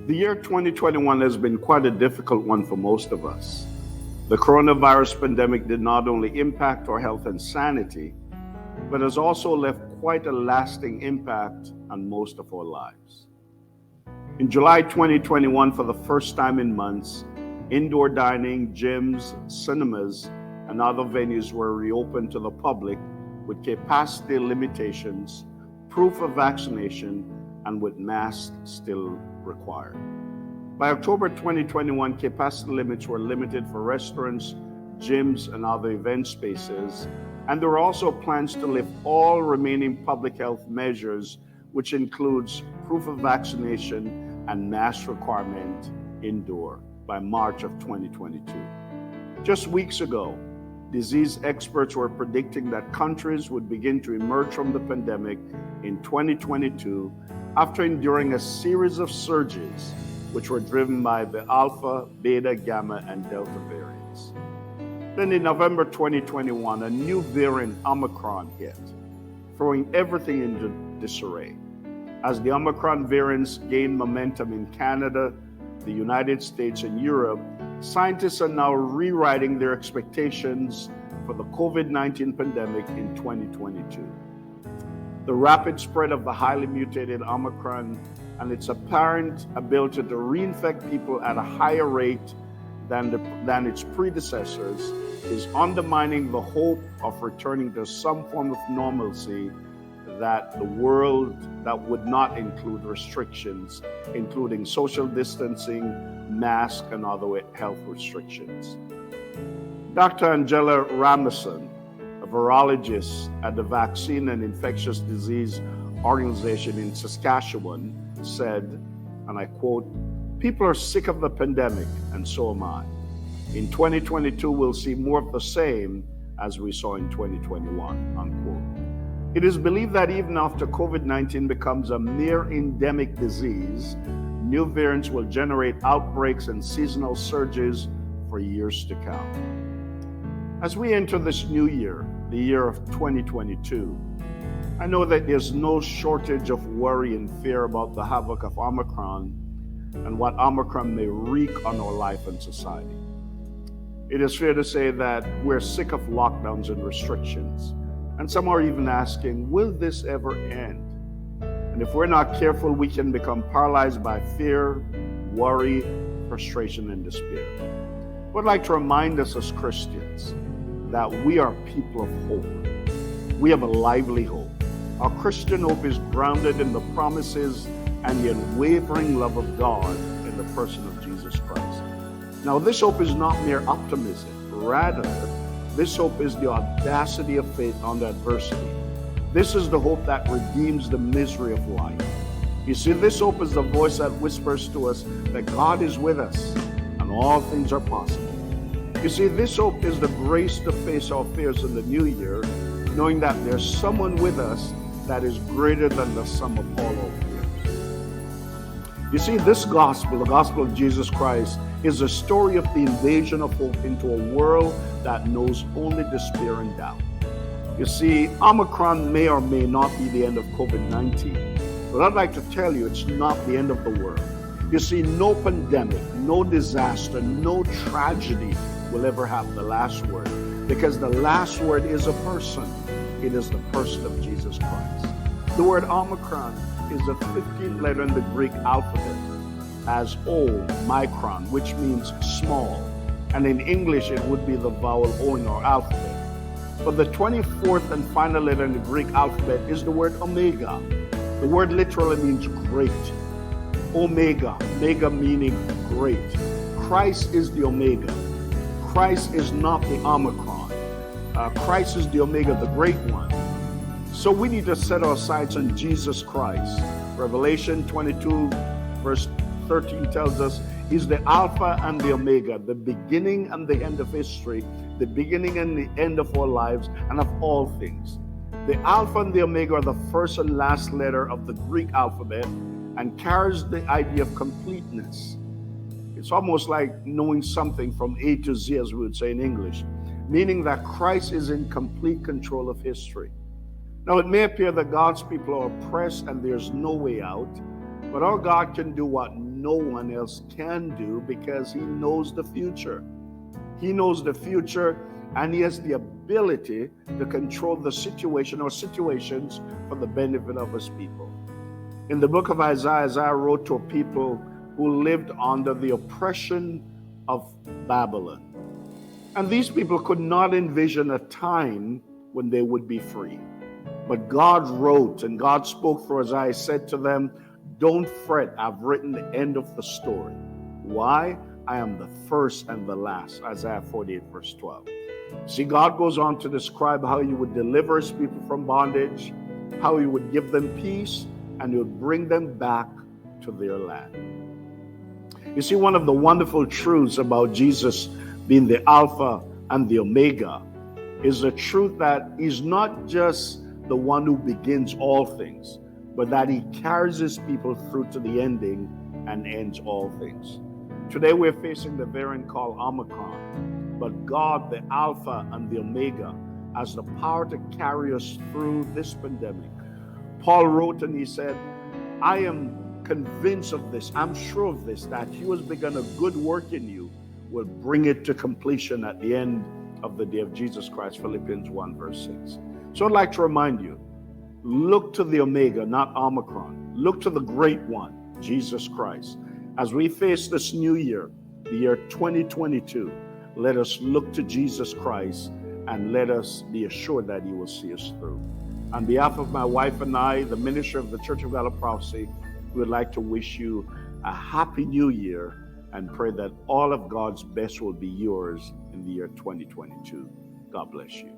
The year 2021 has been quite a difficult one for most of us. The coronavirus pandemic did not only impact our health and sanity, but has also left quite a lasting impact on most of our lives. In July 2021, for the first time in months, indoor dining, gyms, cinemas, and other venues were reopened to the public with capacity limitations, proof of vaccination, and with masks still required. By October 2021, capacity limits were limited for restaurants, gyms, and other event spaces, and there were also plans to lift all remaining public health measures, which includes proof of vaccination and mask requirement indoor by March of 2022. Just weeks ago, disease experts were predicting that countries would begin to emerge from the pandemic in 2022 after enduring a series of surges which were driven by the Alpha, Beta, Gamma, and Delta variants. Then in November 2021, a new variant, Omicron, hit, throwing everything into disarray. As the Omicron variants gain momentum in Canada, the United States, and Europe, scientists are now rewriting their expectations for the COVID-19 pandemic in 2022. The rapid spread of the highly mutated Omicron and its apparent ability to reinfect people at a higher rate than its predecessors is undermining the hope of returning to some form of normalcy that would not include restrictions, including social distancing, masks, and other health restrictions. Dr. Angela Ramison, a virologist at the Vaccine and Infectious Disease Organization in Saskatchewan, said, and I quote, "People are sick of the pandemic, and so am I. In 2022, we'll see more of the same as we saw in 2021, unquote. It is believed that even after COVID-19 becomes a mere endemic disease, new variants will generate outbreaks and seasonal surges for years to come. As we enter this new year, the year of 2022, I know that there's no shortage of worry and fear about the havoc of Omicron and what Omicron may wreak on our life and society. It is fair to say that we're sick of lockdowns and restrictions, and some are even asking, will this ever end? And if we're not careful, we can become paralyzed by fear, worry, frustration, and despair. But I'd like to remind us as Christians that we are people of hope. We have a lively hope. Our Christian hope is grounded in the promises and the unwavering love of God in the person of Jesus Christ. Now, this hope is not mere optimism. Rather, this hope is the audacity of faith under adversity. This is the hope that redeems the misery of life. You see, this hope is the voice that whispers to us that God is with us and all things are possible. You see, this hope is the grace to face our fears in the new year, knowing that there's someone with us that is greater than the sum of all our fears. You see, this gospel, the gospel of Jesus Christ, is a story of the invasion of hope into a world that knows only despair and doubt. You see, Omicron may or may not be the end of COVID-19, but I'd like to tell you it's not the end of the world. You see, no pandemic, no disaster, no tragedy will ever have the last word, because the last word is a person. It is the person of Jesus Christ. The word Omicron is a 15th letter in the Greek alphabet, as O, micron, which means small. And in English, it would be the vowel O in our alphabet. But the 24th and final letter in the Greek alphabet is the word omega. The word literally means great. Omega, mega meaning great. Christ is the omega. Christ is not the Omicron. Christ is the omega, the great one. So we need to set our sights on Jesus Christ. Revelation 22, verse 13 tells us he's the Alpha and the Omega, the beginning and the end of history, the beginning and the end of our lives and of all things. The Alpha and the Omega are the first and last letter of the Greek alphabet and carries the idea of completeness. It's almost like knowing something from A to Z, as we would say in English, meaning that Christ is in complete control of history. Now, it may appear that God's people are oppressed and there's no way out, but our God can do what no one else can do, because he knows the future. He knows the future, and he has the ability to control the situation or situations for the benefit of his people. In the book of Isaiah, Isaiah wrote to a people who lived under the oppression of Babylon. And these people could not envision a time when they would be free. But God wrote, and God spoke through Isaiah, said to them, "Don't fret, I've written the end of the story." Why? I am the first and the last. Isaiah 48 verse 12. See, God goes on to describe how he would deliver his people from bondage, how he would give them peace, and he would bring them back to their land. You see, one of the wonderful truths about Jesus being the Alpha and the Omega is the truth that he's not just the one who begins all things, but that he carries his people through to the ending and ends all things. Today we're facing the variant called Omicron, but God, the Alpha and the Omega, has the power to carry us through this pandemic. Paul wrote and he said, "I am convinced of this, I'm sure of this, that he who has begun a good work in you will bring it to completion at the end of the day of Jesus Christ." Philippians 1 verse 6. So I'd like to remind you, look to the Omega, not Omicron. Look to the great one, Jesus Christ. As we face this new year, the year 2022, let us look to Jesus Christ and let us be assured that he will see us through. On behalf of my wife and I, the minister of the Church of God of Prophecy, we would like to wish you a happy new year and pray that all of God's best will be yours in the year 2022. God bless you.